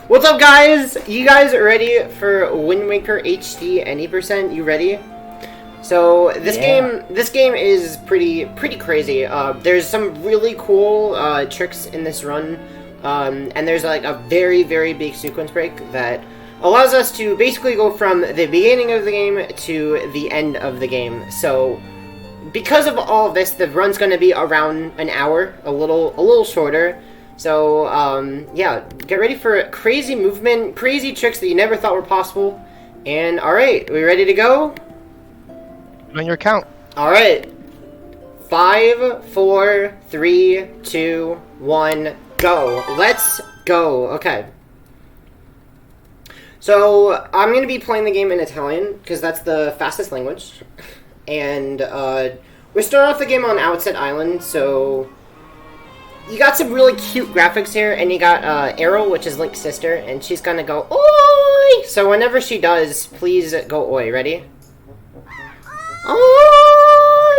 What's up, guys? You guys are ready for Wind Waker HD any percent? You ready? So this game is pretty crazy. There's some really cool tricks in this run, and there's like a very big sequence break that allows us to basically go from the beginning of the game to the end of the game. So because of all of this, the run's going to be around an hour, a little shorter. So, yeah, get ready for crazy movement, crazy tricks that you never thought were possible. And, alright, we ready to go? On your count. Alright. 5, 4, 3, 2, 1, go. Let's go. Okay. So, I'm going to be playing the game in Italian, because that's the fastest language. And, we're starting off the game on Outset Island, so you got some really cute graphics here, and you got Arrow, which is Link's sister, and she's gonna go oi! So whenever she does, please go oi. Ready? Oi!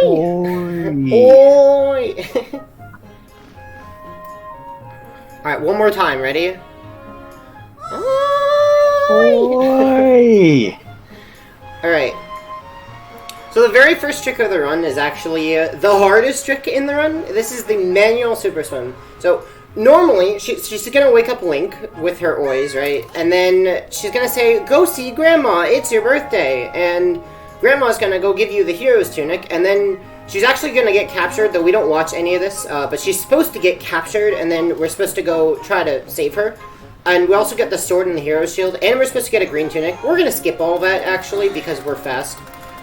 Oi! Oi! Alright, one more time. Ready? Oi! Alright. So the very first trick of the run is actually the hardest trick in the run. This is the manual super swim. So normally she's gonna wake up Link with her ois, right? And then she's gonna say, "Go see Grandma, it's your birthday." And Grandma's gonna go give you the hero's tunic, and then she's actually gonna get captured, though we don't watch any of this, but she's supposed to get captured, and then we're supposed to go try to save her. And we also get the sword and the hero's shield, and we're supposed to get a green tunic. We're gonna skip all that, actually, because we're fast.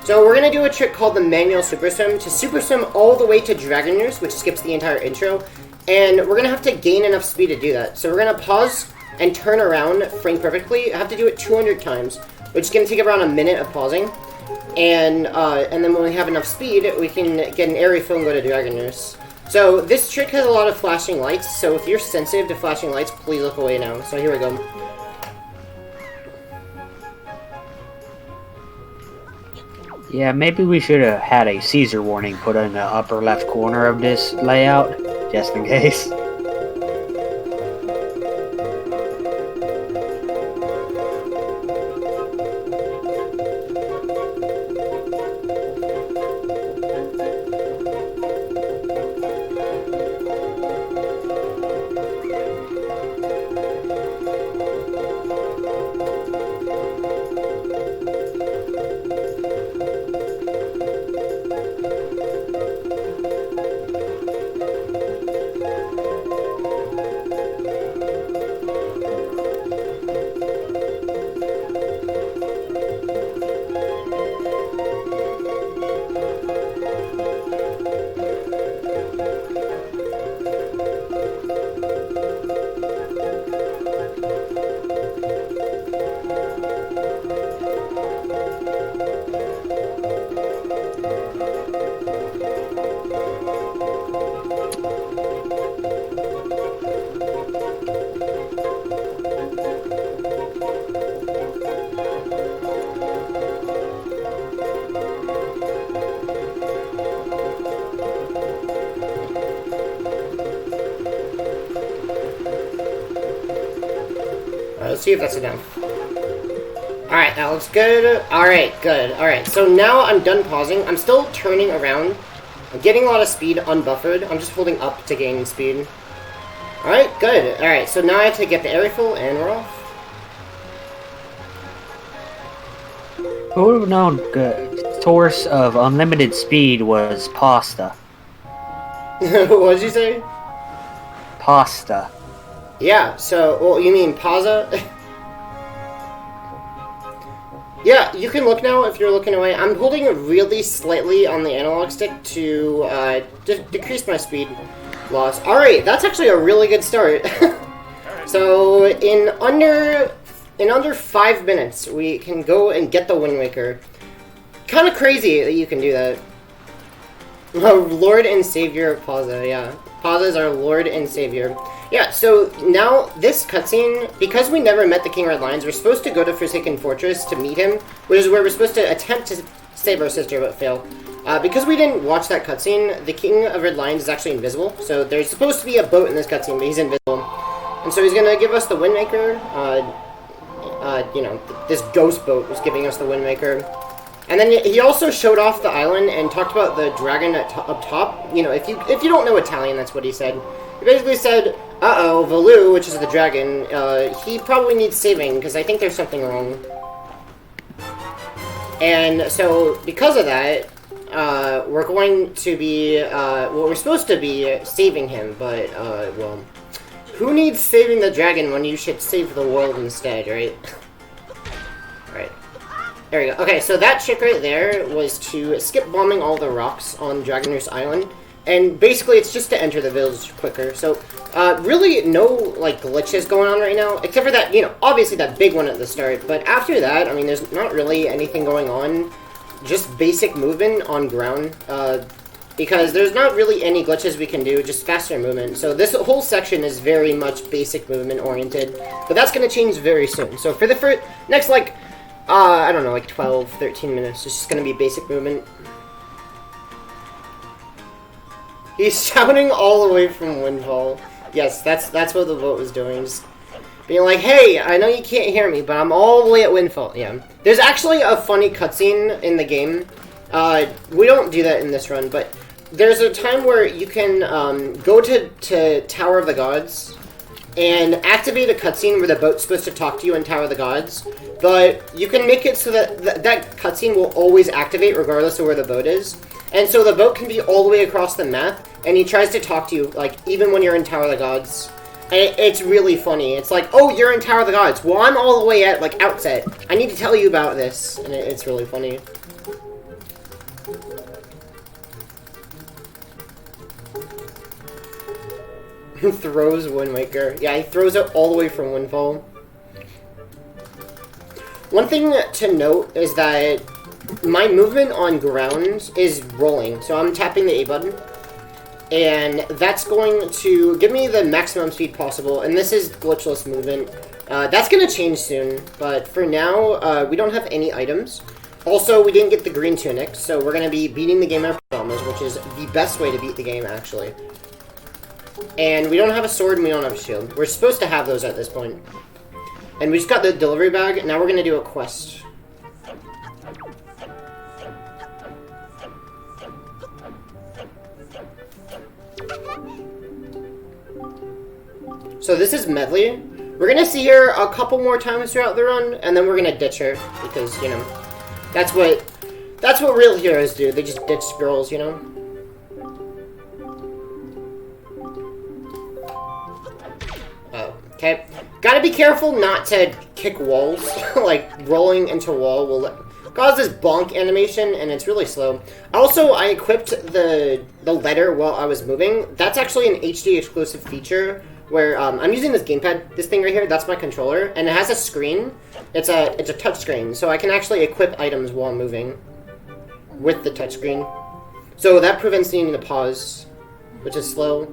So we're going to do a trick called the manual super swim to super swim all the way to Dragon Nurse, which skips the entire intro. And we're going to have to gain enough speed to do that. So we're going to pause and turn around frame perfectly. I have to do it 200 times, which is going to take around a minute of pausing. And then when we have enough speed, we can get an area fill and go to Dragon Nurse. So this trick has a lot of flashing lights, so if you're sensitive to flashing lights, please look away now. So here we go. Yeah, maybe we should have had a Caesar warning put in the upper left corner of this layout, just in case. Let's see if that's enough. Alright, that looks good. Alright, good. Alright, so now I'm done pausing. I'm still turning around. I'm getting a lot of speed unbuffered. I'm just holding up to gain speed. Alright, good. Alright, so now I have to get the area fill, and we're off. Who would have known source of unlimited speed was pasta? What did you say? Pasta. Yeah, so, well, you mean pausa? Yeah, you can look now if you're looking away. I'm holding it really slightly on the analog stick to decrease my speed loss. Alright, that's actually a really good start. So, in under 5 minutes, we can go and get the Wind Waker. Kind of crazy that you can do that. Lord and Savior of Pausa, yeah. Pausa is our Lord and Savior. Yeah, so now this cutscene, because we never met the King Red Lions, we're supposed to go to Forsaken Fortress to meet him, which is where we're supposed to attempt to save our sister but fail. Because we didn't watch that cutscene, the King of Red Lions is actually invisible, so there's supposed to be a boat in this cutscene, but he's invisible. And so he's gonna give us the Windmaker. You know, this ghost boat was giving us the Windmaker. And then he also showed off the island and talked about the dragon up top. You know, if you don't know Italian, that's what he said. He basically said, uh-oh, Valu, which is the dragon, he probably needs saving, because I think there's something wrong. And so, because of that, we're going to be, well, we're supposed to be saving him, but, well, who needs saving the dragon when you should save the world instead, right? Right. There we go. Okay, so that trick right there was to skip bombing all the rocks on Dragon Roost Island, and basically it's just to enter the village quicker. So, really no, like, glitches going on right now, except for that, you know, obviously that big one at the start, but after that, I mean, there's not really anything going on, just basic movement on ground, because there's not really any glitches we can do, just faster movement. So this whole section is very much basic movement oriented, but that's going to change very soon. So for the next, like, I don't know, like 12, 13 minutes, it's just going to be basic movement. He's shouting all the way from Windfall. Yes, that's what the boat was doing. Just being like, hey, I know you can't hear me, but I'm all the way at Windfall. Yeah. There's actually a funny cutscene in the game. We don't do that in this run, but there's a time where you can go to Tower of the Gods and activate a cutscene where the boat's supposed to talk to you in Tower of the Gods, but you can make it so that that cutscene will always activate regardless of where the boat is. And so the boat can be all the way across the map, and he tries to talk to you, like, even when you're in Tower of the Gods. And it's really funny. It's like, oh, you're in Tower of the Gods. Well, I'm all the way at, like, Outset. I need to tell you about this. And it's really funny. Throws Windmaker. Yeah, he throws it all the way from Windfall. One thing to note is that my movement on ground is rolling. So I'm tapping the A button. And that's going to give me the maximum speed possible. And this is glitchless movement. That's going to change soon. But for now, we don't have any items. Also, we didn't get the green tunic. So we're going to be beating the game at pajamas, which is the best way to beat the game, actually. And we don't have a sword and we don't have a shield. We're supposed to have those at this point. And we just got the delivery bag. Now we're going to do a quest. So this is Medley. We're going to see her a couple more times throughout the run, and then we're going to ditch her. Because, you know, that's what real heroes do. They just ditch girls, you know? Oh, okay. Gotta be careful not to kick walls. Like, rolling into a wall will cause this bonk animation, and it's really slow. Also, I equipped the letter while I was moving. That's actually an HD exclusive feature where I'm using this gamepad, this thing right here. That's my controller, and it has a screen. It's a touch screen, so I can actually equip items while I'm moving with the touch screen. So that prevents needing to pause, which is slow.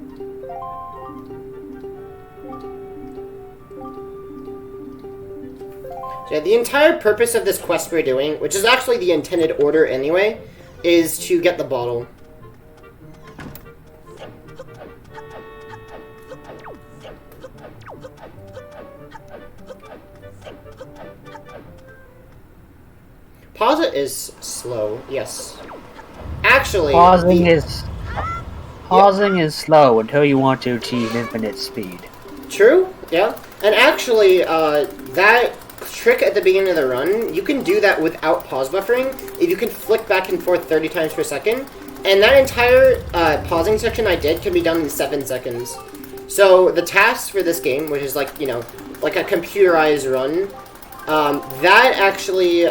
So yeah, the entire purpose of this quest we're doing, which is actually the intended order anyway, is to get the bottle. Pause it is slow, yes. Actually, pausing is slow until you want to achieve infinite speed. True, yeah. And actually, that trick at the beginning of the run, you can do that without pause buffering. If you can flick back and forth 30 times per second, and that entire pausing section I did can be done in 7 seconds. So the tasks for this game, which is like, you know, like a computerized run, that actually,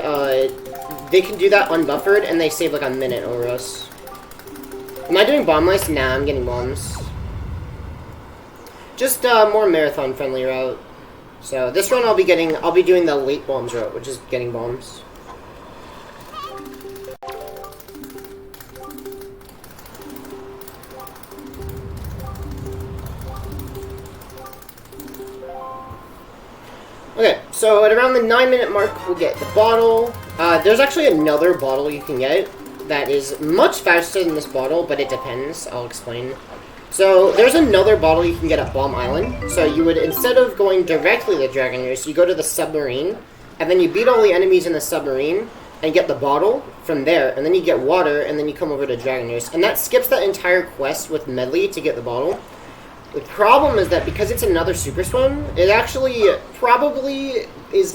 they can do that unbuffered, and they save like a minute over us. Am I doing bomb lice? Nah, I'm getting bombs. Just more marathon friendly route. So this run I'll be doing the late bombs route, which is getting bombs. Okay, so at around the 9-minute mark, we'll get the bottle. There's actually another bottle you can get that is much faster than this bottle, but it depends. I'll explain. So there's another bottle you can get at Bomb Island. So you would, instead of going directly to the Dragon Roost, you go to the submarine, and then you beat all the enemies in the submarine, and get the bottle from there, and then you get water, and then you come over to Dragon Roost. And that skips that entire quest with Medley to get the bottle. The problem is that because it's another Super Swim, it actually probably is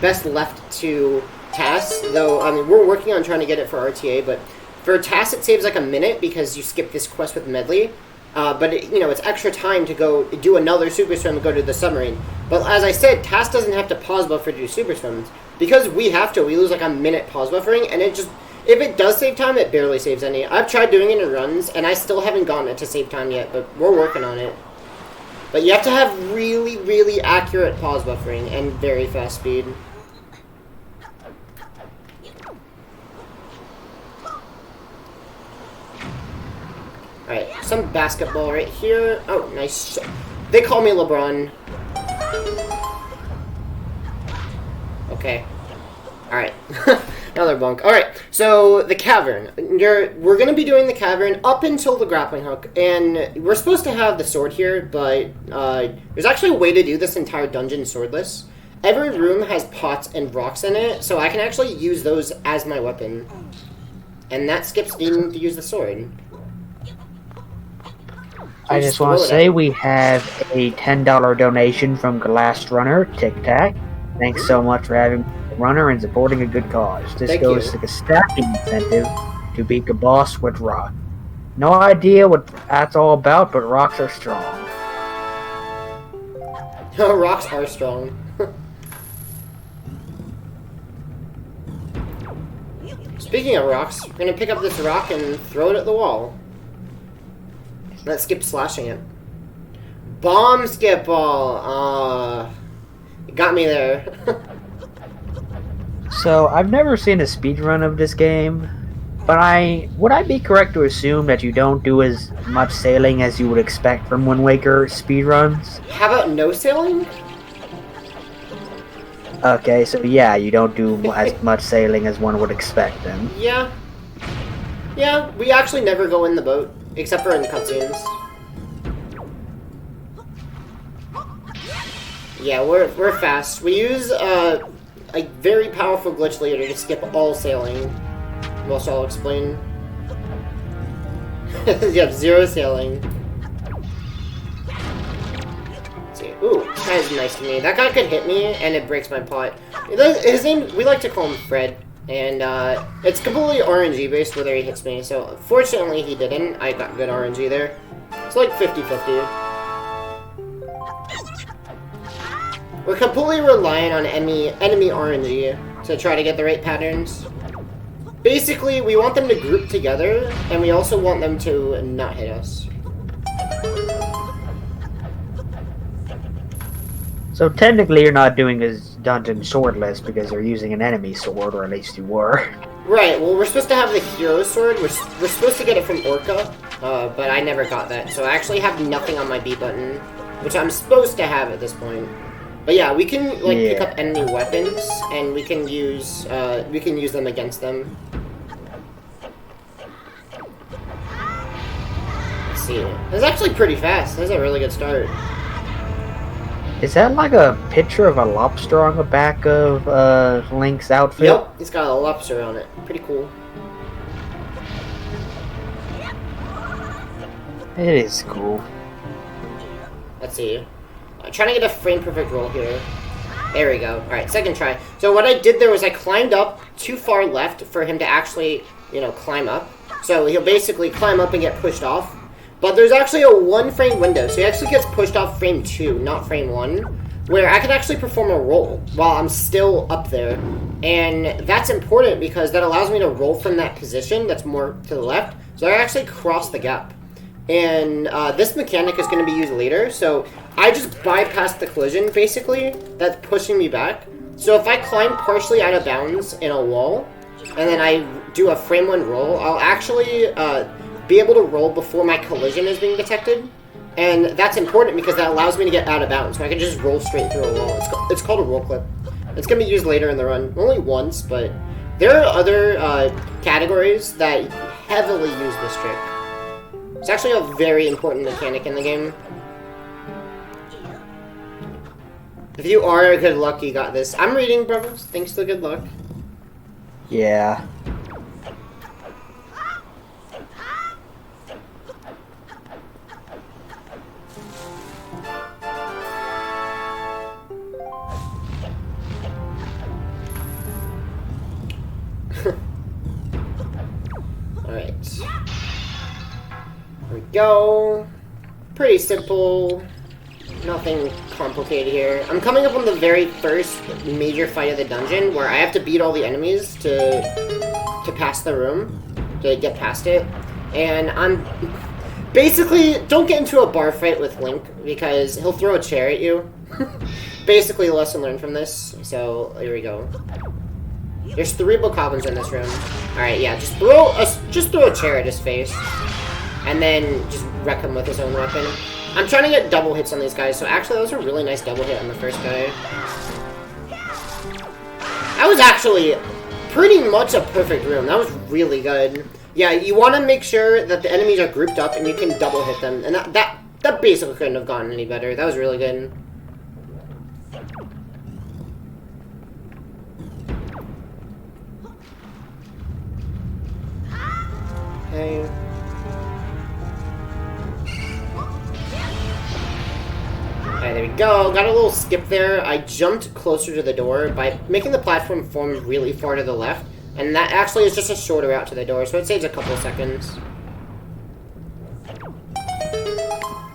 best left to TAS, though, I mean, we're working on trying to get it for RTA, but for TAS it saves like a minute because you skip this quest with Medley. But, it's extra time to go do another Super Swim and go to the submarine. But as I said, TAS doesn't have to pause buffer to do Super Swims. Because we have to, we lose like a minute pause buffering, and it just, if it does save time, it barely saves any. I've tried doing it in runs, and I still haven't gotten it to save time yet, but we're working on it. But you have to have really, really accurate pause buffering and very fast speed. Alright, some basketball right here. Oh, nice. They call me LeBron. Okay. Alright. Another bunk. Alright, so the cavern. We're going to be doing the cavern up until the grappling hook. And we're supposed to have the sword here, but there's actually a way to do this entire dungeon swordless. Every room has pots and rocks in it, so I can actually use those as my weapon. And that skips needing to use the sword. I just want to say we have a $10 donation from Glass Runner, Tic Tac. Thanks so much for having a runner and supporting a good cause. This goes to the stacking incentive to beat the boss with rock. No idea what that's all about, but rocks are strong. No, rocks are strong. Speaking of rocks, we're going to pick up this rock and throw it at the wall. Let's skip slashing it. Bomb skip ball. It got me there. So, I've never seen a speedrun of this game, but would I be correct to assume that you don't do as much sailing as you would expect from Wind Waker speedruns? How about no sailing? Okay, so yeah, you don't do as much sailing as one would expect then. Yeah. Yeah, we actually never go in the boat. Except for in cutscenes. Yeah, we're fast. We use a very powerful glitch later to skip all sailing. Which I'll explain. You have 0 sailing. Let's see. Ooh, this guy's nice to me. That guy could hit me and it breaks my pot. His name, we like to call him Fred. And it's completely RNG based whether he hits me. So fortunately he didn't. I got good RNG there. It's like 50-50. We're completely reliant on enemy RNG to try to get the right patterns. Basically, we want them to group together, and we also want them to not hit us. So technically you're not doing this dungeon swordless because you're using an enemy sword, or at least you were. Right, well we're supposed to have the hero sword. We're supposed to get it from Orca, but I never got that. So I actually have nothing on my B button, which I'm supposed to have at this point. But yeah, we can pick up enemy weapons, and we can use them against them. Let's see. It's actually pretty fast. That's a really good start. Is that like a picture of a lobster on the back of Link's outfit? Yep, it's got a lobster on it. Pretty cool. It is cool. Let's see. I'm trying to get a frame perfect roll here. There we go. Alright, second try. So what I did there was I climbed up too far left for him to actually, climb up. So he'll basically climb up and get pushed off. But there's actually a 1-frame window, so he actually gets pushed off frame 2, not frame 1, where I can actually perform a roll while I'm still up there. And that's important because that allows me to roll from that position that's more to the left, so I actually cross the gap. And this mechanic is going to be used later, so I just bypass the collision, basically, that's pushing me back. So if I climb partially out of bounds in a wall, and then I do a frame 1 roll, I'll actually be able to roll before my collision is being detected. And that's important because that allows me to get out of bounds, so I can just roll straight through a wall. It's called a roll clip. It's going to be used later in the run. Only once, but there are other categories that heavily use this trick. It's actually a very important mechanic in the game. If you are good luck, you got this. I'm reading, brothers. Thanks to good luck. Yeah. Alright. There we go. Pretty simple. Nothing complicated here. I'm coming up on the very first major fight of the dungeon where I have to beat all the enemies to pass the room, to get past it. And I'm basically, don't get into a bar fight with Link because he'll throw a chair at you. Basically, a lesson learned from this. So, here we go. There's 3 bokoblins in this room. Alright, yeah, just throw a chair at his face. And then just wreck him with his own weapon. I'm trying to get double hits on these guys, so actually that was a really nice double hit on the first guy. That was actually pretty much a perfect room. That was really good. Yeah, you want to make sure that the enemies are grouped up and you can double hit them. And that basically couldn't have gone any better. That was really good. Okay. Alright, there we go. Got a little skip there. I jumped closer to the door by making the platform form really far to the left. And that actually is just a shorter route to the door, so it saves a couple seconds.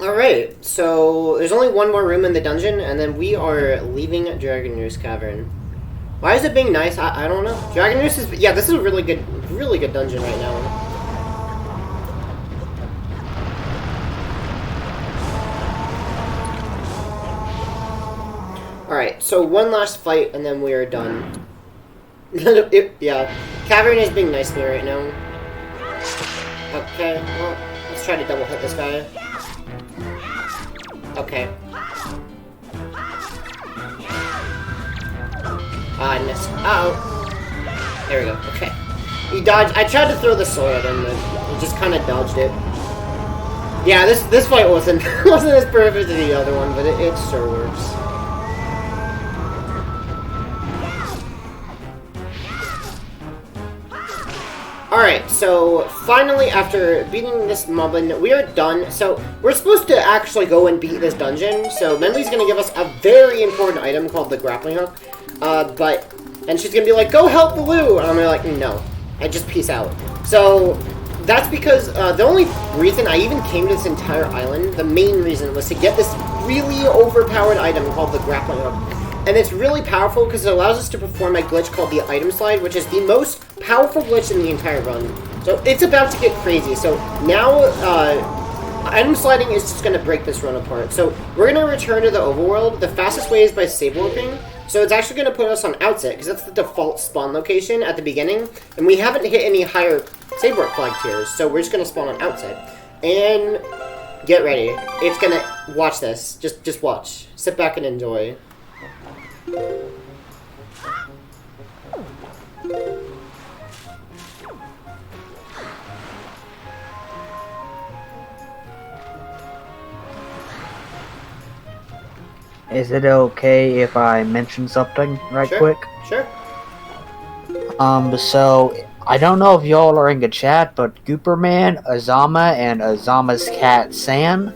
Alright, so there's only one more room in the dungeon, and then we are leaving Dragon Roost Cavern. Why is it being nice? I don't know. Dragon Roost is... Yeah, this is a really good dungeon right now. Alright, so one last fight, and then we are done. Yeah, Cavern is being nice to me right now. Okay, well, let's try to double hit this guy. Okay. I missed. Uh-oh. There we go, okay. He dodged. I tried to throw the sword at him, but he just kind of dodged it. Yeah, this fight wasn't as perfect as the other one, but it sure works. Alright, so finally after beating this moblin, we are done. So we're supposed to actually go and beat this dungeon. So Menli's gonna give us a very important item called the grappling hook. And she's gonna be like, go help the Lou! And I'm gonna be like, no. And just peace out. So that's because the only reason I even came to this entire island, the main reason, was to get this really overpowered item called the grappling hook. And it's really powerful because it allows us to perform a glitch called the item slide, which is the most powerful glitch in the entire run. So it's about to get crazy. So now, item sliding is just going to break this run apart. So we're going to return to the overworld. The fastest way is by save warping. So it's actually going to put us on Outset, because that's the default spawn location at the beginning. And we haven't hit any higher save warp flag tiers, so we're just going to spawn on Outset. And get ready. It's going to... Watch this. Just watch. Sit back and enjoy. Is it okay if I mention something right quick? Sure. So I don't know if y'all are in the chat, but Gooperman, Azama, and Azama's cat San,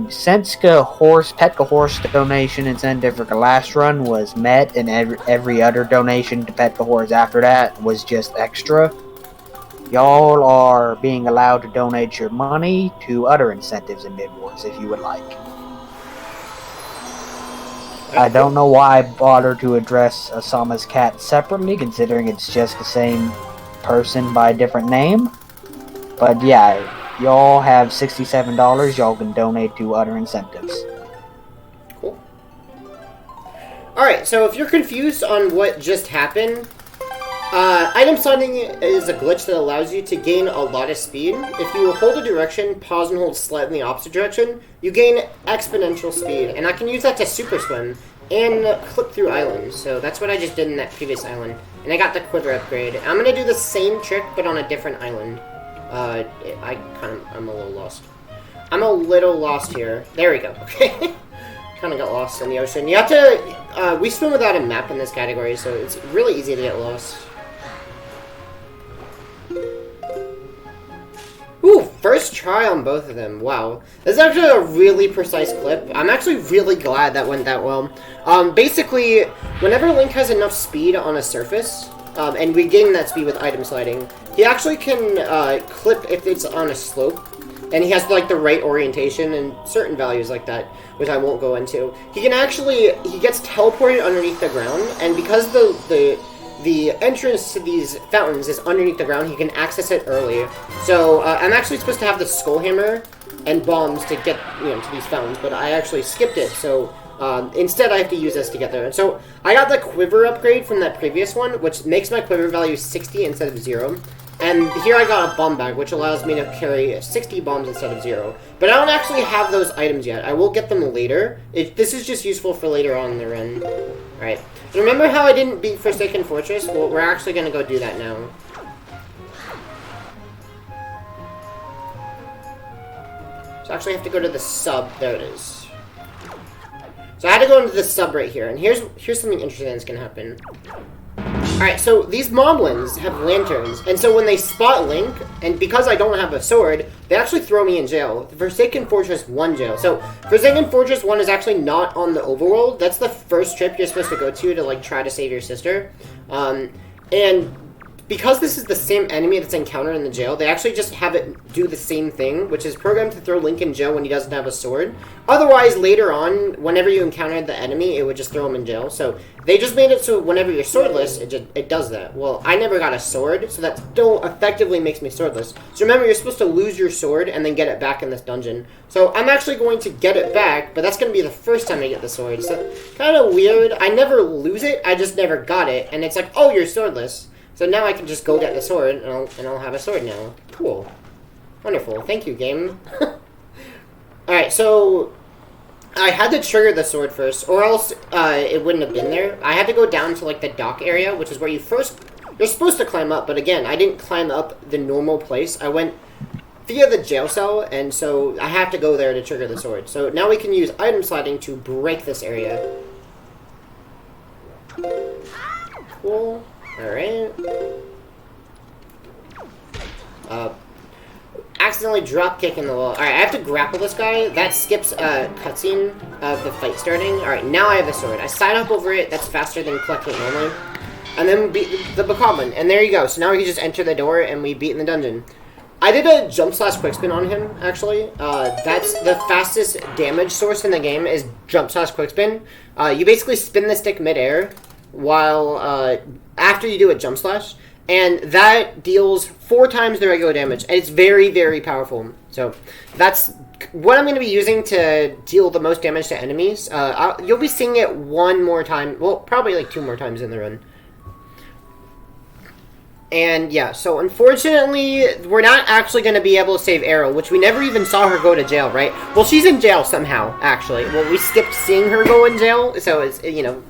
since the Petka horse donation incentive for the last run was met, and every other donation to Petka horse after that was just extra, y'all are being allowed to donate your money to other incentives in Mid-Wars if you would like. I don't know why I bother to address Asama's cat separately, considering it's just the same person by a different name. But yeah, y'all have $67 y'all can donate to other incentives. Cool. Alright, so if you're confused on what just happened, item sliding is a glitch that allows you to gain a lot of speed. If you hold a direction, pause and hold slightly in the opposite direction, you gain exponential speed. And I can use that to super swim and clip through islands. So that's what I just did in that previous island. And I got the quiver upgrade. I'm going to do the same trick, but on a different island. I'm a little lost. I'm a little lost here. There we go. Okay. Kind of got lost in the ocean. You have to, we swim without a map in this category, so it's really easy to get lost. Ooh, first try on both of them. Wow. This is actually a really precise clip. I'm actually really glad that went that well. Basically, whenever Link has enough speed on a surface, and we gain that speed with item sliding, he actually can clip if it's on a slope, and he has like the right orientation and certain values like that, which I won't go into. He can actually, he gets teleported underneath the ground, and because the entrance to these fountains is underneath the ground, he can access it early. So I'm actually supposed to have the skull hammer and bombs to get to these fountains, but I actually skipped it. So instead, I have to use this to get there. And so I got the quiver upgrade from that previous one, which makes my quiver value 60 instead of 0. And here I got a bomb bag, which allows me to carry 60 bombs instead of 0. But I don't actually have those items yet. I will get them later. This is just useful for later on in the run. Alright. Remember how I didn't beat Forsaken Fortress? Well, we're actually going to go do that now. So I actually have to go to the sub. There it is. So I had to go into the sub right here. And here's something interesting that's going to happen. Alright, so these moblins have lanterns, and so when they spot Link, and because I don't have a sword, they actually throw me in jail. The Forsaken Fortress 1 jail. So, Forsaken Fortress 1 is actually not on the overworld. That's the first trip you're supposed to go to like, try to save your sister. And because this is the same enemy that's encountered in the jail, they actually just have it do the same thing, which is programmed to throw Link in jail when he doesn't have a sword. Otherwise, later on, whenever you encountered the enemy, it would just throw him in jail. So they just made it so whenever you're swordless, it does that. Well, I never got a sword, so that still effectively makes me swordless. So remember, you're supposed to lose your sword and then get it back in this dungeon. So I'm actually going to get it back, but that's going to be the first time I get the sword. So kind of weird. I never lose it, I just never got it. And it's like, oh, you're swordless. So now I can just go get the sword, and I'll have a sword now. Cool. Wonderful. Thank you, game. Alright, so I had to trigger the sword first, or else it wouldn't have been there. I had to go down to, like, the dock area, which is where you're supposed to climb up, but again, I didn't climb up the normal place. I went via the jail cell, and so I have to go there to trigger the sword. So now we can use item sliding to break this area. Cool. Alright. Accidentally drop kick in the wall. Alright, I have to grapple this guy. That skips a cutscene of the fight starting. Alright, now I have the sword. I side up over it. That's faster than collecting it normally. And then we beat the Bokoblin. And there you go. So now we can just enter the door and we beat in the dungeon. I did a jump slash quickspin on him, actually. That's the fastest damage source in the game is jump slash quickspin. You basically spin the stick midair while after you do a jump slash, and that deals 4 times the regular damage, and it's very, very powerful. So that's what I'm going to be using to deal the most damage to enemies. You'll be seeing it 1 more time, well, probably like 2 more times in the run. And yeah, so unfortunately, we're not actually going to be able to save Arrow, which we never even saw her go to jail, right? Well, she's in jail somehow, actually. Well, we skipped seeing her go in jail, so it's,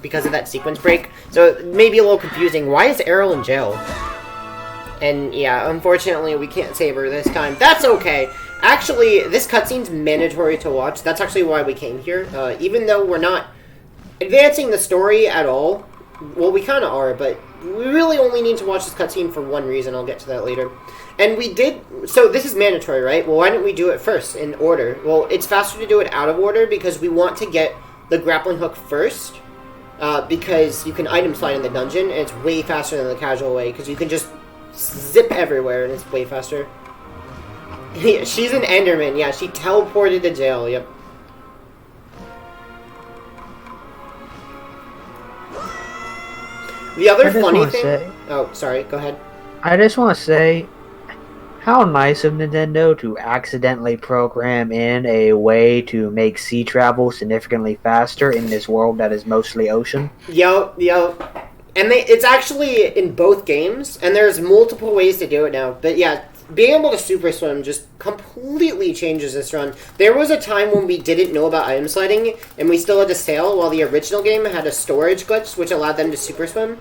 because of that sequence break. So it may be a little confusing. Why is Arrow in jail? And yeah, unfortunately, we can't save her this time. That's okay. Actually, this cutscene's mandatory to watch. That's actually why we came here. Even though we're not advancing the story at all. Well, we kind of are, but we really only need to watch this cutscene for one reason. I'll get to that later. And we did... So this is mandatory, right? Well, why didn't we do it first in order? Well, it's faster to do it out of order because we want to get the grappling hook first. Because you can item slide in the dungeon, and it's way faster than the casual way. Because you can just zip everywhere, and it's way faster. She's an Enderman. Yeah, she teleported to jail. Yep. The other funny thing... Oh, sorry. Go ahead. I just want to say, how nice of Nintendo to accidentally program in a way to make sea travel significantly faster in this world that is mostly ocean. Yo. And it's actually in both games, and there's multiple ways to do it now. But yeah, being able to super swim just completely changes this run. There was a time when we didn't know about item sliding, and we still had to sail, while the original game had a storage glitch, which allowed them to super swim.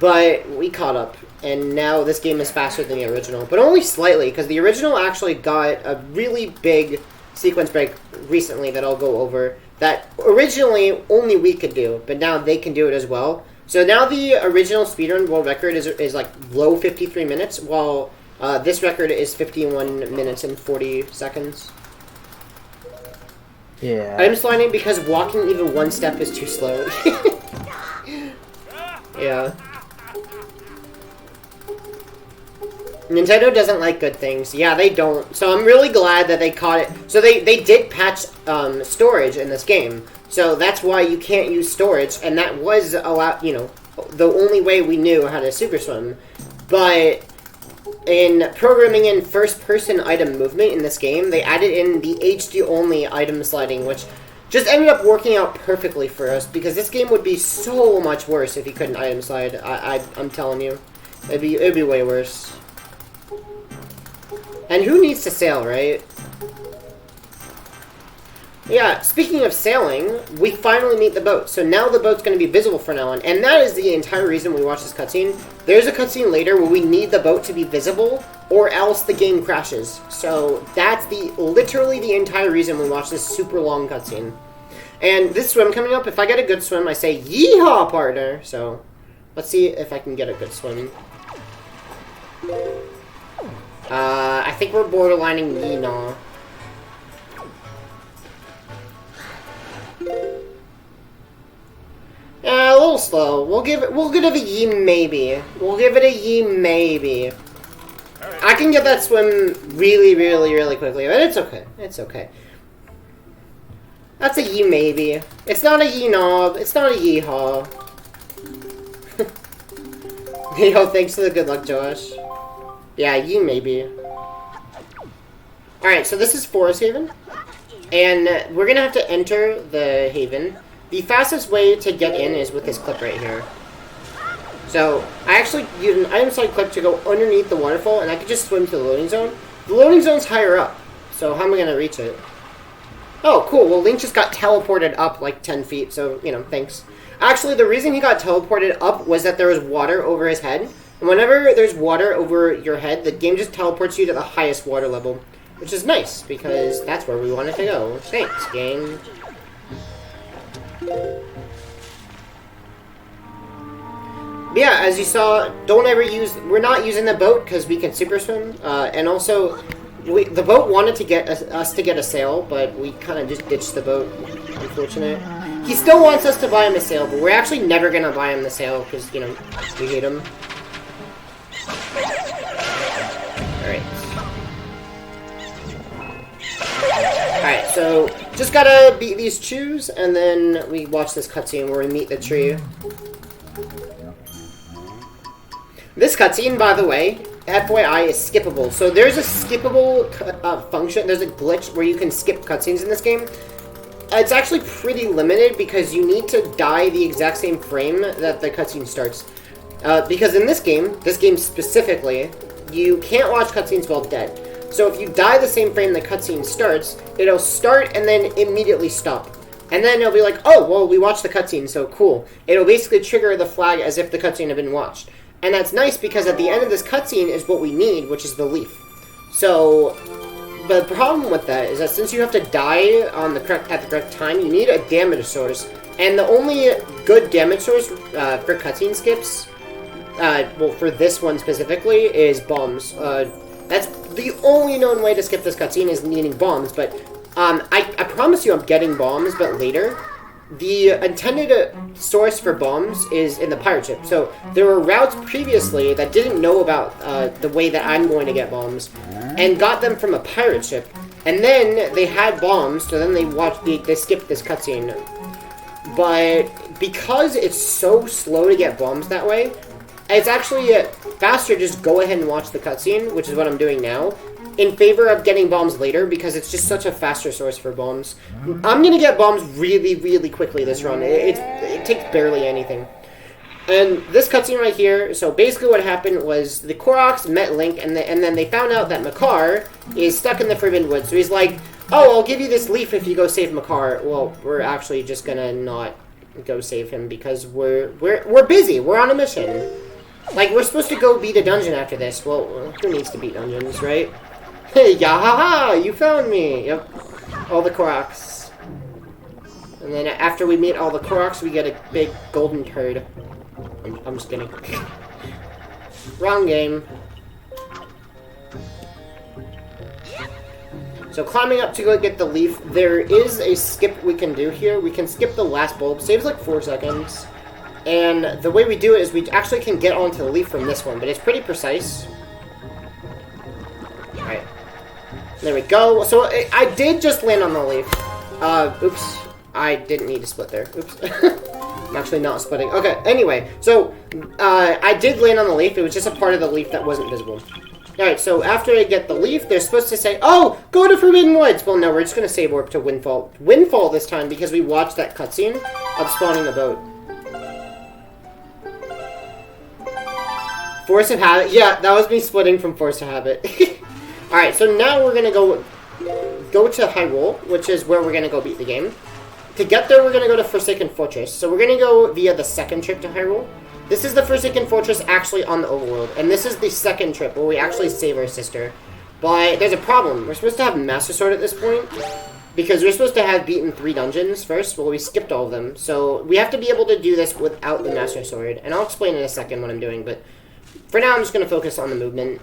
But we caught up, and now this game is faster than the original. But only slightly, because the original actually got a really big sequence break recently that I'll go over, that originally only we could do, but now they can do it as well. So now the original speedrun world record is like low 53 minutes, while this record is 51 minutes and 40 seconds. Yeah. I'm sliding because walking even one step is too slow. Yeah. Nintendo doesn't like good things. Yeah, they don't. So I'm really glad that they caught it. So they did patch storage in this game. So that's why you can't use storage, and that was allowed, you know, the only way we knew how to Super Swim. But in programming in first-person item movement in this game, they added in the HD-only item sliding, which just ended up working out perfectly for us, because this game would be so much worse if you couldn't item slide. I'm telling you. It'd be way worse. And who needs to sail, right? Yeah, speaking of sailing, we finally meet the boat. So now the boat's going to be visible from now on. And that is the entire reason we watch this cutscene. There's a cutscene later where we need the boat to be visible, or else the game crashes. So that's literally the entire reason we watch this super long cutscene. And this swim coming up, if I get a good swim, I say, yeehaw, partner! So, let's see if I can get a good swim. I think we're borderlining yeehaw. Yeah, a little slow. We'll give it a yee maybe. We'll give it a yee maybe. I can get that swim really, really, really quickly, but it's okay. It's okay. That's a yee maybe. It's not a yee knob. It's not a yeehaw. Yo, thanks for the good luck, Josh. Yeah, yee maybe. Alright, so this is Forest Haven. And we're gonna have to enter the haven. The fastest way to get in is with this clip right here. So, I actually use an item slide clip to go underneath the waterfall, and I could just swim to the loading zone. The loading zone's higher up, so how am I going to reach it? Oh, cool. Well, Link just got teleported up like 10 feet, so, you know, thanks. Actually, the reason he got teleported up was that there was water over his head. And whenever there's water over your head, the game just teleports you to the highest water level. Which is nice, because that's where we wanted to go. Thanks, game. But yeah, as you saw, we're not using the boat because we can super swim, and also, the boat wanted to get us to get a sail, but we kind of just ditched the boat, unfortunate. He still wants us to buy him a sail, but we're actually never going to buy him the sail because, you know, we hate him. Alright. Alright, so just gotta beat these chews, and then we watch this cutscene where we meet the tree. This cutscene, by the way, FYI, is skippable. So there's a skippable function, there's a glitch where you can skip cutscenes in this game. It's actually pretty limited because you need to die the exact same frame that the cutscene starts. Because in this game specifically, you can't watch cutscenes while dead. So if you die the same frame the cutscene starts, it'll start and then immediately stop. And then it'll be like, oh, well, we watched the cutscene, so cool. It'll basically trigger the flag as if the cutscene had been watched. And that's nice because at the end of this cutscene is what we need, which is the leaf. So, but the problem with that is that since you have to die at the correct time, you need a damage source. And the only good damage source for cutscene skips, well, for this one specifically, is bombs. That's the only known way to skip this cutscene is needing bombs, but I promise you I'm getting bombs, but later. The intended source for bombs is in the pirate ship. So there were routes previously that didn't know about the way that I'm going to get bombs, and got them from a pirate ship. And then they had bombs, so then they skipped this cutscene. But because it's so slow to get bombs that way, it's actually faster to just go ahead and watch the cutscene, which is what I'm doing now, in favor of getting bombs later, because it's just such a faster source for bombs. I'm gonna get bombs really, really quickly this run. It takes barely anything. And this cutscene right here, so basically what happened was the Koroks met Link, and then they found out that Makar is stuck in the Forbidden Woods. So he's like, oh, I'll give you this leaf if you go save Makar. Well, we're actually just gonna not go save him because we're busy. We're on a mission. Like, we're supposed to go beat a dungeon after this. Well, who needs to beat dungeons, right? Hey, yahaha! You found me! Yep. All the Koroks. And then after we meet all the Koroks, we get a big golden turd. I'm just kidding. Wrong game. So climbing up to go get the leaf, there is a skip we can do here. We can skip the last bulb. Saves like 4 seconds. And the way we do it is we actually can get onto the leaf from this one, but it's pretty precise. Alright. There we go. So I did just land on the leaf. Oops. I didn't need to split there. Oops. I'm actually not splitting. Okay, anyway. So, I did land on the leaf. It was just a part of the leaf that wasn't visible. Alright, so after I get the leaf, they're supposed to say, oh, go to Forbidden Woods! Well, no, we're just going to save warp to Windfall. Windfall this time, because we watched that cutscene of spawning the boat. Force of Habit. Yeah, that was me splitting from Force of Habit. Alright, so now we're going to go to Hyrule, which is where we're going to go beat the game. To get there, we're going to go to Forsaken Fortress. So we're going to go via the second trip to Hyrule. This is the Forsaken Fortress actually on the overworld, and this is the second trip where we actually save our sister. But there's a problem. We're supposed to have Master Sword at this point, because we're supposed to have beaten 3 dungeons first. Well, we skipped all of them, so we have to be able to do this without the Master Sword. And I'll explain in a second what I'm doing, but for now I'm just going to focus on the movement.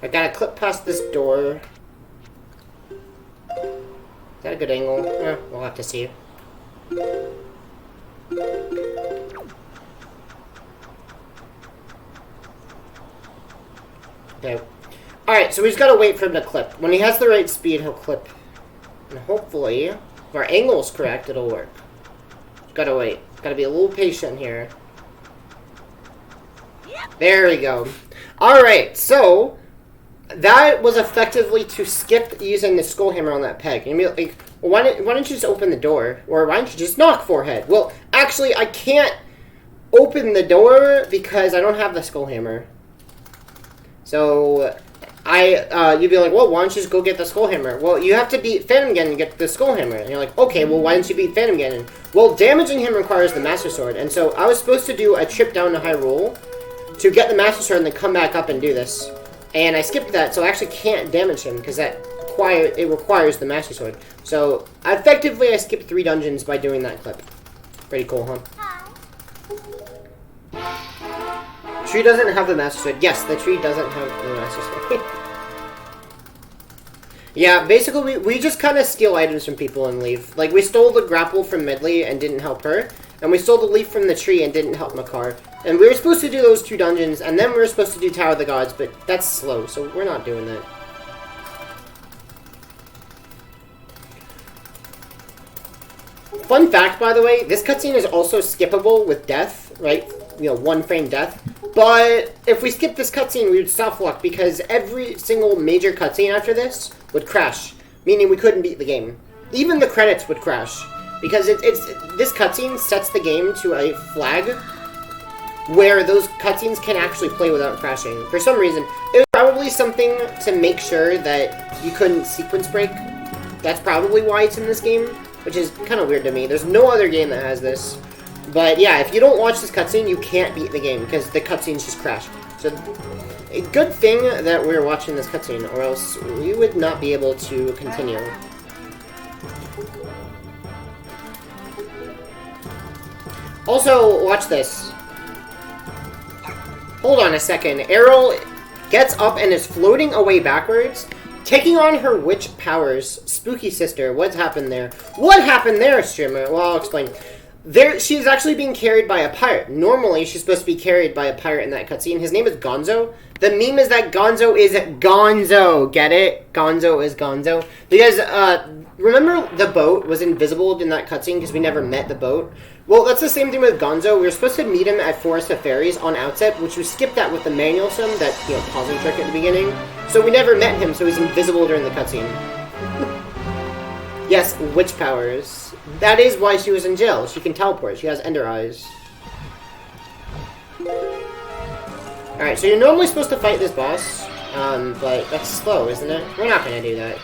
I gotta clip past this door. Is that a good angle? We'll have to see. Okay. Alright, so we just gotta wait for him to clip. When he has the right speed, he'll clip. And hopefully, if our angle's correct, it'll work. Just gotta wait. Gotta be a little patient here. There we go. Alright, so that was effectively to skip using the skull hammer on that peg. And you'll be like, well, why don't you just open the door? Or why don't you just knock, forehead? Well, actually, I can't open the door because I don't have the skull hammer. So, you'd be like, well, why don't you just go get the skull hammer? Well, you have to beat Phantom Ganon and get the skull hammer. And you're like, okay, well, why don't you beat Phantom Ganon? Well, damaging him requires the Master Sword. And so I was supposed to do a trip down to Hyrule to get the Master Sword and then come back up and do this. And I skipped that, so I actually can't damage him because it requires the Master Sword. So, effectively, I skipped 3 dungeons by doing that clip. Pretty cool, huh? Tree doesn't have the Master Sword. Yes, the tree doesn't have the Master Sword. Yeah, basically, we just kind of steal items from people and leave. Like, we stole the grapple from Medley and didn't help her. And we stole the leaf from the tree and didn't help Makar. And we were supposed to do those 2 dungeons, and then we were supposed to do Tower of the Gods, but that's slow, so we're not doing that. Fun fact, by the way, this cutscene is also skippable with death, right? You know, 1-frame death. But if we skip this cutscene, we would soft lock because every single major cutscene after this would crash, meaning we couldn't beat the game. Even the credits would crash because this cutscene sets the game to a flag where those cutscenes can actually play without crashing. For some reason, it was probably something to make sure that you couldn't sequence break. That's probably why it's in this game, which is kind of weird to me. There's no other game that has this. But yeah, if you don't watch this cutscene, you can't beat the game, because the cutscenes just crash. So, a good thing that we're watching this cutscene, or else we would not be able to continue. Also, watch this. Hold on a second. Errol gets up and is floating away backwards, taking on her witch powers. Spooky sister, what's happened there? What happened there, streamer? Well, I'll explain. She's actually being carried by a pirate. Normally, she's supposed to be carried by a pirate in that cutscene. His name is Gonzo. The meme is that Gonzo is Gonzo. Get it? Gonzo is Gonzo. Because, remember the boat was invisible in that cutscene because we never met the boat? Well, that's the same thing with Gonzo. We were supposed to meet him at Forest of Fairies on Outset, which we skipped that with the manual sim, that, pausing trick at the beginning. So we never met him, so he's invisible during the cutscene. Yes, witch powers. That is why she was in jail. She can teleport. She has ender eyes. Alright, so you're normally supposed to fight this boss, but that's slow, isn't it? We're not gonna do that.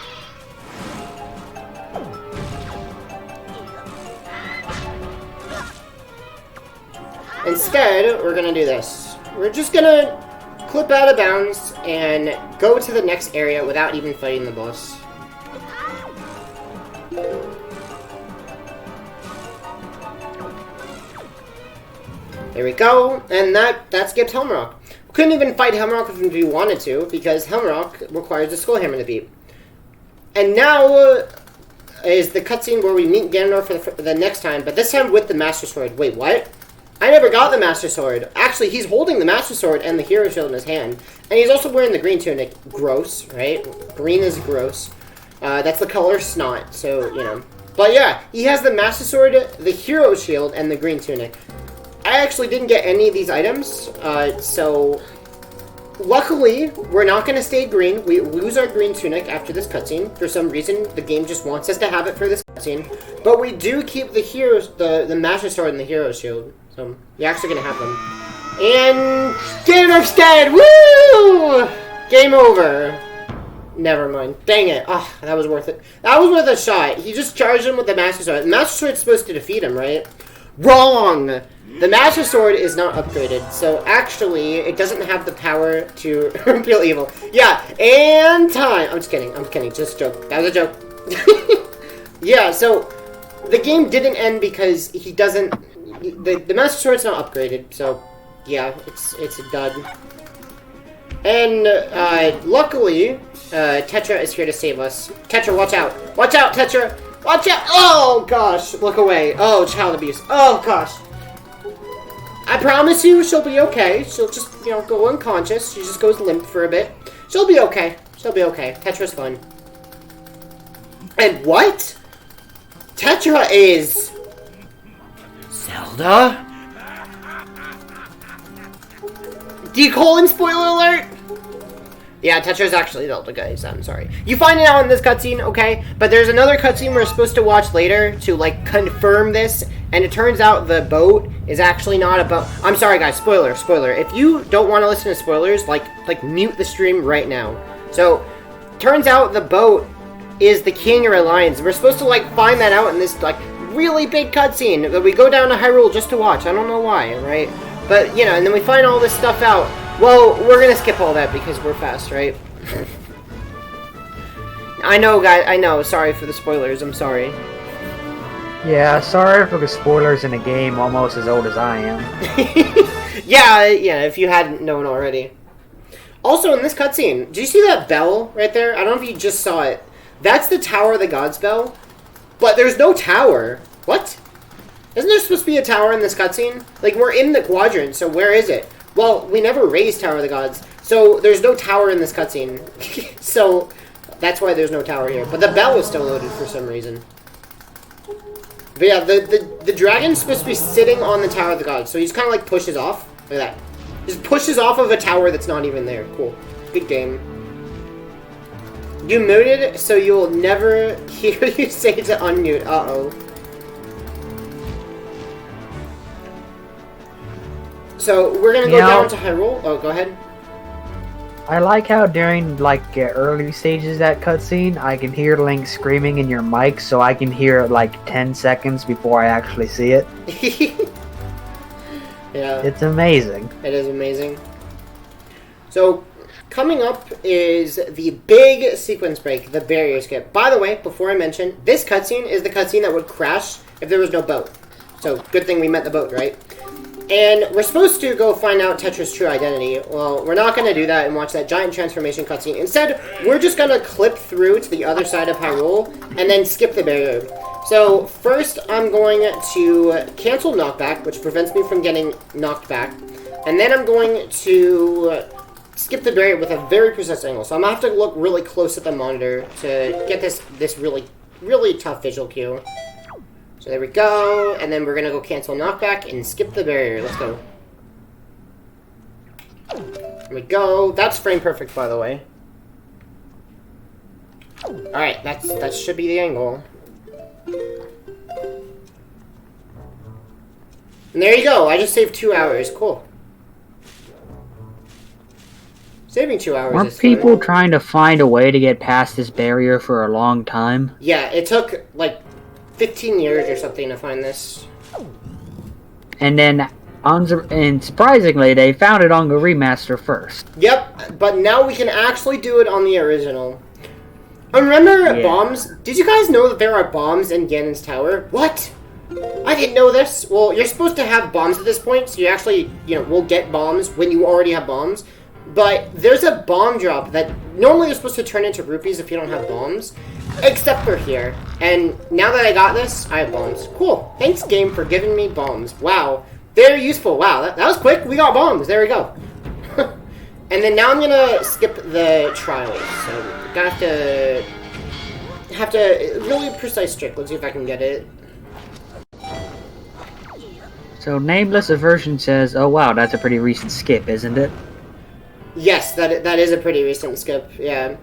Instead, we're gonna do this. We're just gonna clip out of bounds and go to the next area without even fighting the boss. There we go, and that skipped Helmrock. We couldn't even fight Helmrock if we wanted to, because Helmrock requires a Skull Hammer to beat. And now is the cutscene where we meet Ganondorf for the next time, but this time with the Master Sword. Wait, what? I never got the Master Sword. Actually, he's holding the Master Sword and the Hero Shield in his hand. And he's also wearing the green tunic. Gross, right? Green is gross. That's the color snot, so, you know. But yeah, he has the Master Sword, the Hero Shield, and the green tunic. I actually didn't get any of these items, so luckily, we're not going to stay green. We lose our green tunic after this cutscene. For some reason, the game just wants us to have it for this cutscene. But we do keep the Master Sword and the Hero Shield. So, you're actually going to have them. And Ganondorf's dead! Woo! Game over. Never mind. Dang it. Ah, oh, that was worth it. That was worth a shot. He just charged him with the Master Sword. The Master Sword's supposed to defeat him, right? Wrong! The Master Sword is not upgraded, so actually, it doesn't have the power to repeal evil. Yeah, and time! I'm just kidding, just a joke. That was a joke. Yeah, so, the game didn't end because he doesn't... The Master Sword's not upgraded, so, yeah, it's a dud. And, luckily, Tetra is here to save us. Tetra, watch out! Watch out, Tetra! Watch out! Oh, gosh, look away. Oh, child abuse. Oh, gosh. I promise you she'll be okay. She'll just, you know, go unconscious. She just goes limp for a bit. She'll be okay. She'll be okay. Tetra's fun. And what? Tetra is... Zelda? Decolon spoiler alert? Yeah, Tetra's actually Zelda, guys. I'm sorry. You find it out in this cutscene, okay? But there's another cutscene we're supposed to watch later to, like, confirm this. And it turns out the boat is actually not a boat. I'm sorry, guys. Spoiler. If you don't want to listen to spoilers, like mute the stream right now. So, turns out the boat is the King of Lions. We're supposed to, like, find that out in this, like, really big cutscene that we go down to Hyrule just to watch. I don't know why, right? But, you know, and then we find all this stuff out. Well, we're gonna skip all that because we're fast, right? I know, guys. I know. Sorry for the spoilers. I'm sorry. Yeah, sorry for the spoilers in a game almost as old as I am. yeah, if you hadn't known already. Also, in this cutscene, do you see that bell right there? I don't know if you just saw it. That's the Tower of the Gods bell. But there's no tower. What? Isn't there supposed to be a tower in this cutscene? Like, we're in the quadrant, so where is it? Well, we never raised Tower of the Gods, so there's no tower in this cutscene. So, that's why there's no tower here. But the bell was still loaded for some reason. But yeah, the dragon's supposed to be sitting on the Tower of the Gods, so he's kind of like pushes off. Look at that. Just pushes off of a tower that's not even there. Cool. Good game. You muted, so you will never hear you say to unmute. Uh-oh. So, we're gonna go down to Hyrule. Oh, go ahead. I like how during, like, early stages of that cutscene, I can hear Link screaming in your mic, so I can hear it, like, 10 seconds before I actually see it. Yeah. It's amazing. It is amazing. So, coming up is the big sequence break, the barrier skip. By the way, before I mention, this cutscene is the cutscene that would crash if there was no boat. So, good thing we met the boat, right? And we're supposed to go find out Tetra's true identity. Well, we're not going to do that and watch that giant transformation cutscene. Instead, we're just going to clip through to the other side of Hyrule and then skip the barrier. So, first I'm going to cancel knockback, which prevents me from getting knocked back. And then I'm going to skip the barrier with a very precise angle. So I'm going to have to look really close at the monitor to get this really, really tough visual cue. So there we go, and then we're gonna go cancel knockback and skip the barrier. Let's go. There we go. That's frame perfect, by the way. Alright, that should be the angle. And there you go. I just saved 2 hours. Cool. Saving 2 hours. Weren't people trying to find a way to get past this barrier for a long time? Yeah, it took like 15 years or something to find this. And then, and surprisingly, they found it on the remaster first. Yep, but now we can actually do it on the original. And remember bombs? Did you guys know that there are bombs in Ganon's tower? What? I didn't know this. Well, you're supposed to have bombs at this point, so you actually, will get bombs when you already have bombs. But there's a bomb drop that normally you're supposed to turn into rupees if you don't have bombs. Except for here. And now that I got this, I have bombs. Cool. Thanks, game, for giving me bombs. Wow. Very useful. Wow, that was quick. We got bombs. There we go. And then now I'm gonna skip the trials. So, gotta have to really precise trick. Let's see if I can get it. So, Nameless version says, oh wow, that's a pretty recent skip, isn't it? Yes, that is a pretty recent skip, yeah.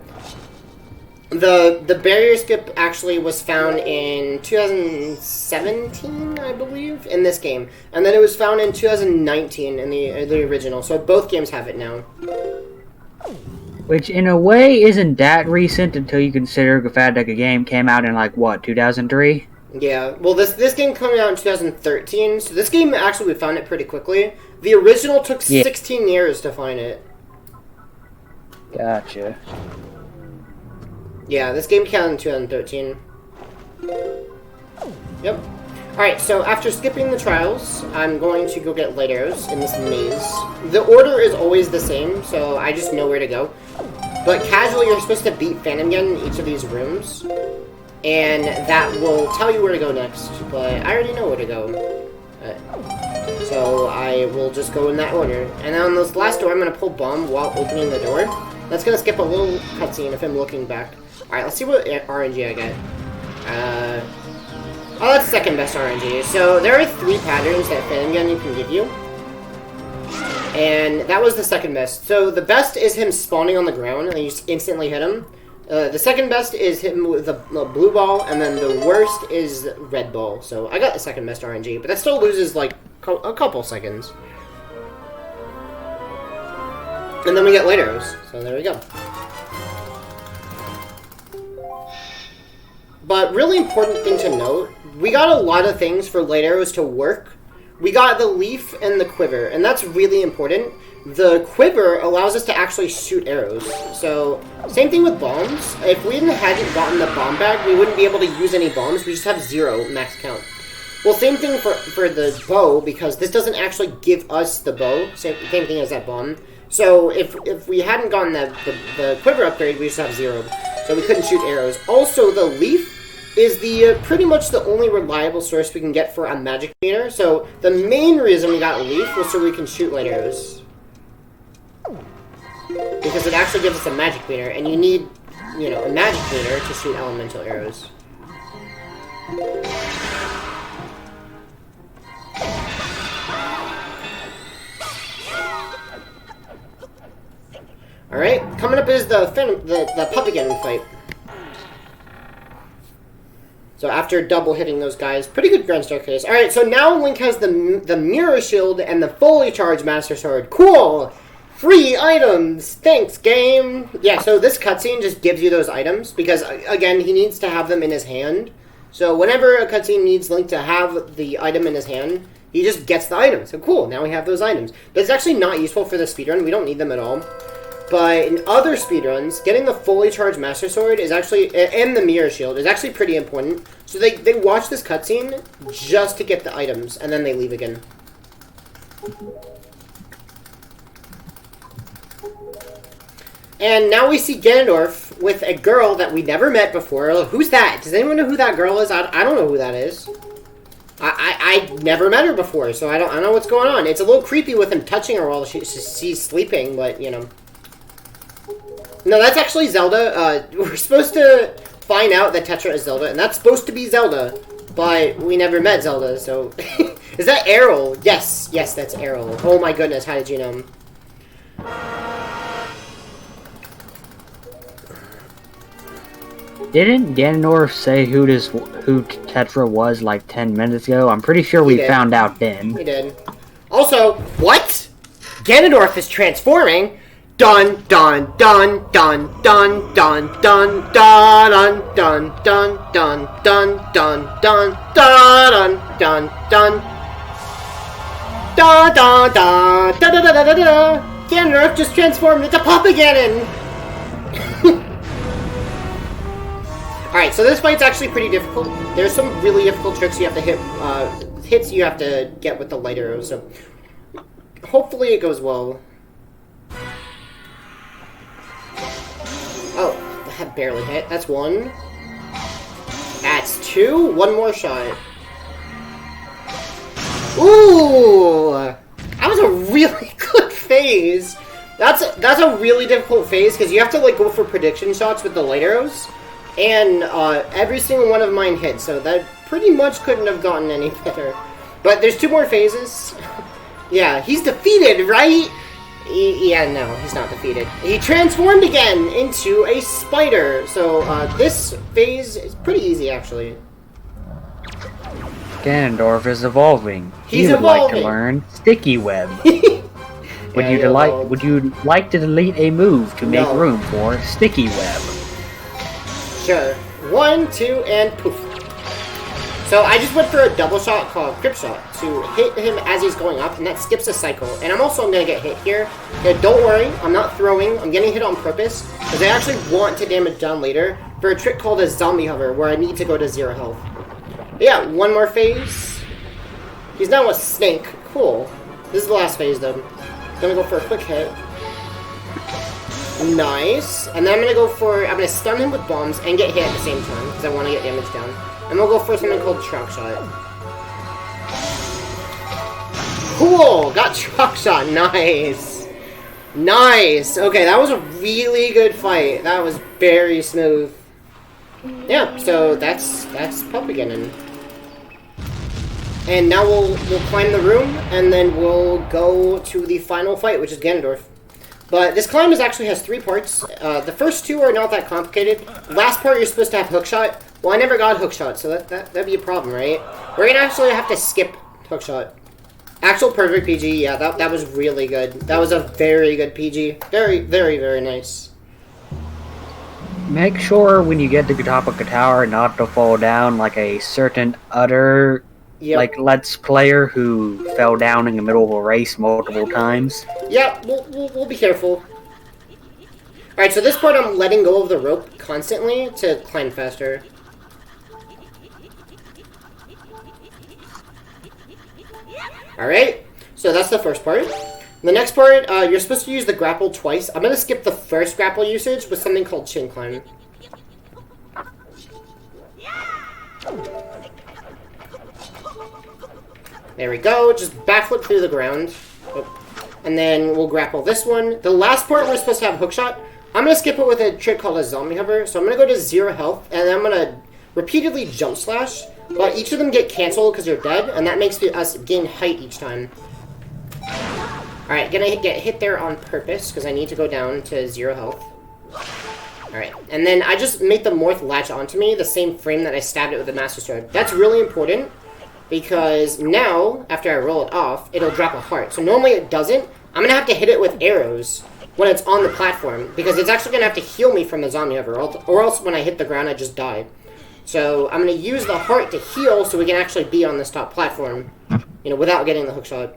The barrier skip actually was found in 2017, I believe, in this game. And then it was found in 2019 in the original, so both games have it now. Which, in a way, isn't that recent until you consider the fact that the game came out in, like, what, 2003? Yeah, well, this game came out in 2013, so this game, actually, we found it pretty quickly. The original took 16 years to find it. Gotcha. Yeah, this game came out in 2013. Yep. Alright, so after skipping the trials, I'm going to go get light arrows in this maze. The order is always the same, so I just know where to go. But casually, you're supposed to beat Phantom Gun in each of these rooms. And that will tell you where to go next. But I already know where to go. So I will just go in that order. And on this last door, I'm going to pull bomb while opening the door. That's going to skip a little cutscene if I'm looking back. Alright, let's see what RNG I get. Oh, that's second best RNG. So there are 3 patterns that Phantom Gun can give you. And that was the second best. So the best is him spawning on the ground and you just instantly hit him. The second best is him with the blue ball, and then the worst is red ball. So I got the second best RNG, but that still loses like a couple seconds. And then we get light arrows. So there we go. But really important thing to note, we got a lot of things for light arrows to work. We got the leaf and the quiver, and that's really important. The quiver allows us to actually shoot arrows. So, same thing with bombs. If we hadn't gotten the bomb bag, we wouldn't be able to use any bombs. We just have 0 max count. Well, same thing for the bow, because this doesn't actually give us the bow. Same thing as that bomb. So, if we hadn't gotten the quiver upgrade, we just have 0. So we couldn't shoot arrows. Also, the leaf is the pretty much the only reliable source we can get for a magic meter. So the main reason we got a leaf was so we can shoot light arrows. Because it actually gives us a magic meter, and you need, a magic meter to shoot elemental arrows. Alright, coming up is the puppy Ganon fight. So after double hitting those guys, pretty good Grand Staircase. Alright, so now Link has the Mirror Shield and the Fully Charged Master Sword. Cool! Free items! Thanks, game! Yeah, so this cutscene just gives you those items, because, again, he needs to have them in his hand. So whenever a cutscene needs Link to have the item in his hand, he just gets the item. So cool, now we have those items. But it's actually not useful for the speedrun, we don't need them at all. But in other speedruns, getting the Fully Charged Master Sword is actually, and the Mirror Shield, is actually pretty important. So they watch this cutscene just to get the items, and then they leave again. And now we see Ganondorf with a girl that we never met before. Who's that? Does anyone know who that girl is? I don't know who that is. I never met her before, so I don't know what's going on. It's a little creepy with him touching her while she's sleeping, but, No, that's actually Zelda. We're supposed to find out that Tetra is Zelda, and that's supposed to be Zelda, but we never met Zelda, so... Is that Errol? Yes, that's Errol. Oh my goodness, how did you know? Didn't Ganondorf say who Tetra was like 10 minutes ago? I'm pretty sure we found out then. He did. Also, what? Ganondorf is transforming. Dun dun dun dun dun dun dun dun dun dun dun dun dun dun dun dun dun. Da da da da da da da da. Ganondorf just transformed into Papa Ganon. Alright, so this fight's actually pretty difficult. There's some really difficult tricks you have to hit, hits you have to get with the light arrows, so hopefully it goes well. Oh, that barely hit. That's one. That's two. One more shot. Ooh! That was a really good phase. That's a really difficult phase, because you have to, like, go for prediction shots with the light arrows. And every single one of mine hit, so that pretty much couldn't have gotten any better. But there's two more phases. Yeah, he's defeated, right? Yeah, no, he's not defeated. He transformed again into a spider. So this phase is pretty easy, actually. Ganondorf is evolving. He's he would evolving. Like to learn Sticky Web. Would you like to delete a move to make room for Sticky Web? Sure. 1, 2, and poof. So I just went for a double shot called Grip Shot to hit him as he's going up, and that skips a cycle. And I'm also going to get hit here. Yeah, don't worry, I'm not throwing. I'm getting hit on purpose, because I actually want to damage down later for a trick called a Zombie Hover, where I need to go to 0 health. But yeah, one more phase. He's now a snake. Cool. This is the last phase, though. Gonna go for a quick hit. Nice. And then I'm gonna stun him with bombs and get hit at the same time, because I want to get damage down. And we'll go for something called Chalk Shot. Cool! Got Chalk Shot. Nice. Nice. Okay, that was a really good fight. That was very smooth. Yeah, so that's Papa Ganon. And now we'll climb the room, and then we'll go to the final fight, which is Ganondorf. But this climb actually has 3 parts. The first 2 are not that complicated. Last part, you're supposed to have Hookshot. Well, I never got Hookshot, so that'd be a problem, right? We're gonna actually have to skip Hookshot. Actual perfect PG, yeah, that was really good. That was a very good PG. Very, very, very nice. Make sure when you get to the top of the tower not to fall down like a certain other Let's Player who fell down in the middle of a race multiple times. Yeah, we'll be careful. Alright, so this part I'm letting go of the rope constantly to climb faster. Alright, so that's the first part. The next part, you're supposed to use the grapple twice. I'm going to skip the first grapple usage with something called Chin Climb. There we go, just backflip through the ground. Oh. And then we'll grapple this one. The last part we're supposed to have Hookshot. I'm going to skip it with a trick called a Zombie Hover. So I'm going to go to 0 health, and then I'm going to repeatedly Jump Slash. But each of them get cancelled because they're dead, and that makes us gain height each time. Alright, gonna get hit there on purpose, because I need to go down to 0 health. Alright, and then I just make the Morph latch onto me, the same frame that I stabbed it with the Master Sword. That's really important, because now, after I roll it off, it'll drop a heart. So normally it doesn't. I'm gonna have to hit it with arrows when it's on the platform, because it's actually gonna have to heal me from the Zombie Hover, or else when I hit the ground I just die. So I'm gonna use the heart to heal so we can actually be on this top platform, you know, without getting the Hookshot.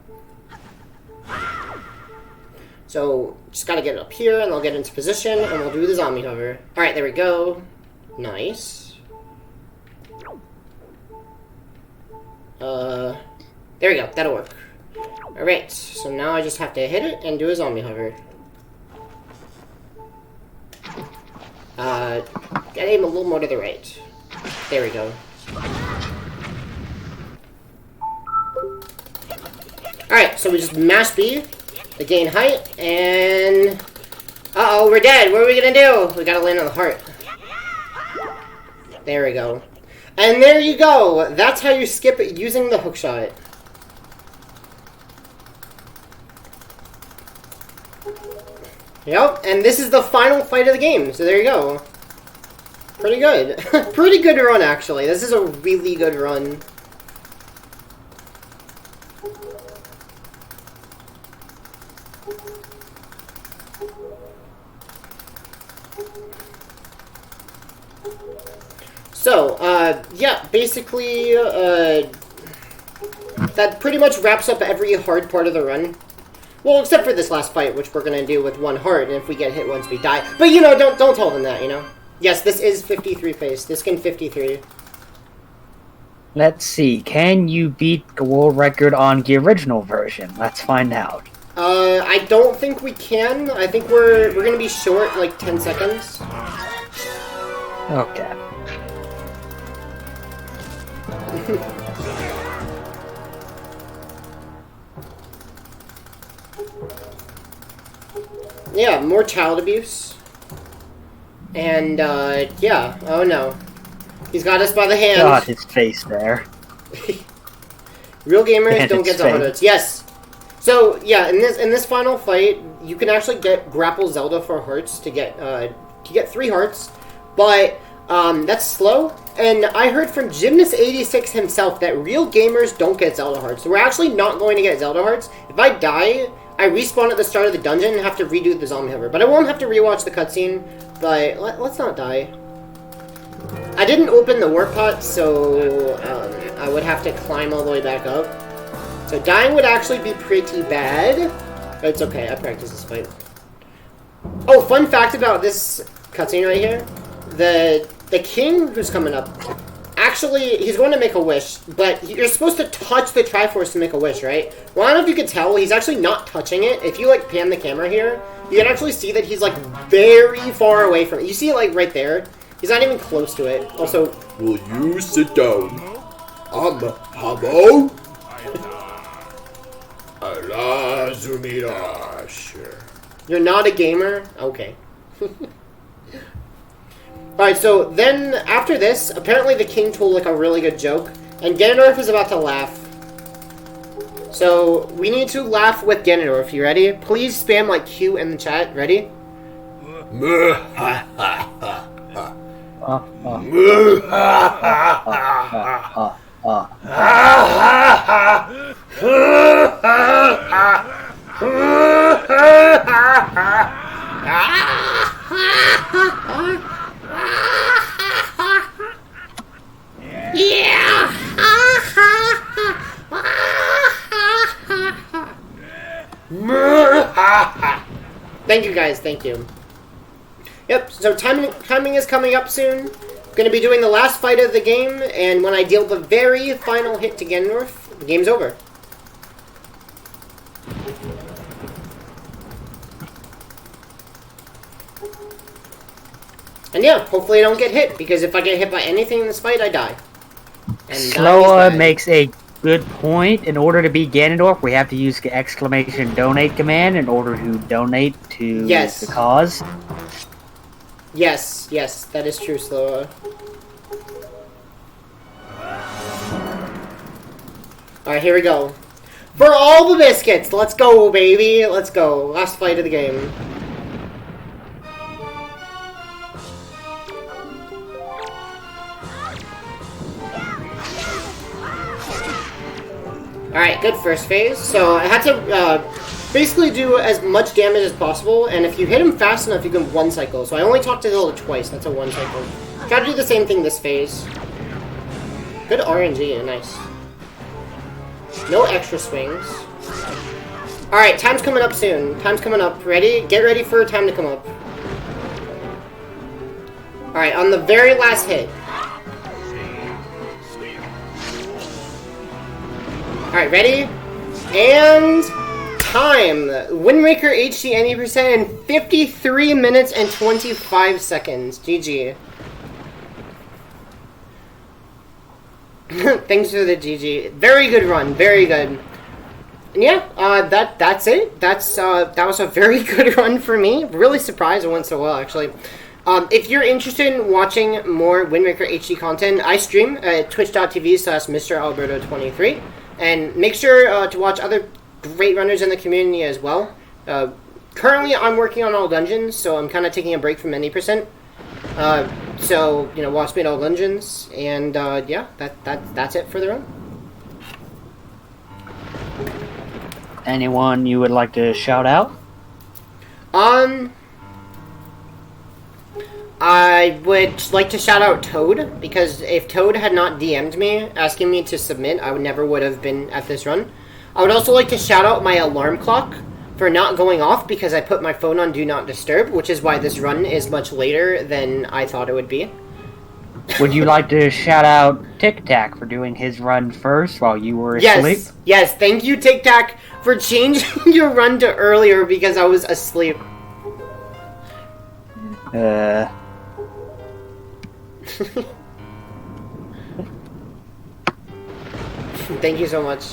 So, just gotta get it up here, and I'll get into position, and we'll do the Zombie Hover. Alright, there we go. Nice. There we go, that'll work. Alright, so now I just have to hit it and do a Zombie Hover. Gotta aim a little more to the right. There we go. Alright, so we just mash B to gain height, and... Uh-oh, we're dead! What are we gonna do? We gotta land on the heart. There we go. And there you go! That's how you skip it using the Hookshot. Yep, and this is the final fight of the game, so there you go. Pretty good. Pretty good run, actually. This is a really good run. So, yeah, basically, that pretty much wraps up every hard part of the run. Well, except for this last fight, which we're gonna do with one heart, and if we get hit once we die. But, you know, don't tell them that, you know? Yes, this is 53 face. This can 53. Let's see. Can you beat the world record on the original version? Let's find out. I don't think we can. I think we're gonna be short, like, 10 seconds. Okay. Yeah, more child abuse. And, yeah. Oh, no. He's got us by the hand. Got his face there. Real gamers And don't get the hard hits. Yes. So, yeah, in this final fight, you can actually grapple Zelda for hearts to get 3 hearts. But, that's slow. And I heard from Gymnast86 himself that real gamers don't get Zelda hearts. So we're actually not going to get Zelda hearts. If I die, I respawn at the start of the dungeon and have to redo the zombie hover. But I won't have to rewatch the cutscene. But let's not die. I didn't open the warp pot, so I would have to climb all the way back up. So dying would actually be pretty bad. But it's okay, I practice this fight. Oh, fun fact about this cutscene right here. The king who's coming up, actually, he's going to make a wish, but you're supposed to touch the Triforce to make a wish, right? Well, I don't know if you can tell, he's actually not touching it. If you, like, pan the camera here, you can actually see that he's, like, very far away from it. You see it, like, right there? He's not even close to it. Also, will you sit down? Hello? You're not a gamer? Okay. Alright, so then, after this, apparently the king told, like, a really good joke, and Ganondorf is about to laugh. So, we need to laugh with Ganondorf. You ready? Please spam, like, Q in the chat. Ready? Yeah! Thank you guys, thank you. Yep, so timing is coming up soon. Gonna be doing the last fight of the game, and when I deal the very final hit to Ganondorf, the game's over. And yeah, hopefully I don't get hit, because if I get hit by anything in this fight, I die. And Sloa makes a good point. In order to beat Ganondorf, we have to use the exclamation donate command in order to donate to the cause. Yes, yes, that is true, Sloa. Alright, here we go. For all the biscuits! Let's go, baby! Let's go. Last fight of the game. Alright, good first phase. So I had to basically do as much damage as possible, and if you hit him fast enough, you can one cycle. So I only talked to Zelda twice, that's a one cycle. Try to do the same thing this phase. Good RNG, nice. No extra swings. Alright, time's coming up soon. Time's coming up. Ready? Get ready for time to come up. Alright, on the very last hit. Alright, ready? And time! Wind Waker HD 80% in 53 minutes and 25 seconds. GG. Thanks for the GG. Very good run, very good. And yeah, that's it. That was a very good run for me. Really surprised it went so well, actually. If you're interested in watching more Wind Waker HD content, I stream at twitch.tv/Mralberto23. And make sure to watch other great runners in the community as well. Currently, I'm working on all dungeons, so I'm kind of taking a break from 90%. So, watch me at all dungeons, and yeah, that's it for the run. Anyone you would like to shout out? I would like to shout out Toad, because if Toad had not DM'd me asking me to submit, I never would have been at this run. I would also like to shout out my alarm clock for not going off because I put my phone on Do Not Disturb, which is why this run is much later than I thought it would be. Would you like to shout out Tic Tac for doing his run first while you were asleep? Yes, thank you, Tic Tac, for changing your run to earlier because I was asleep. Thank you so much.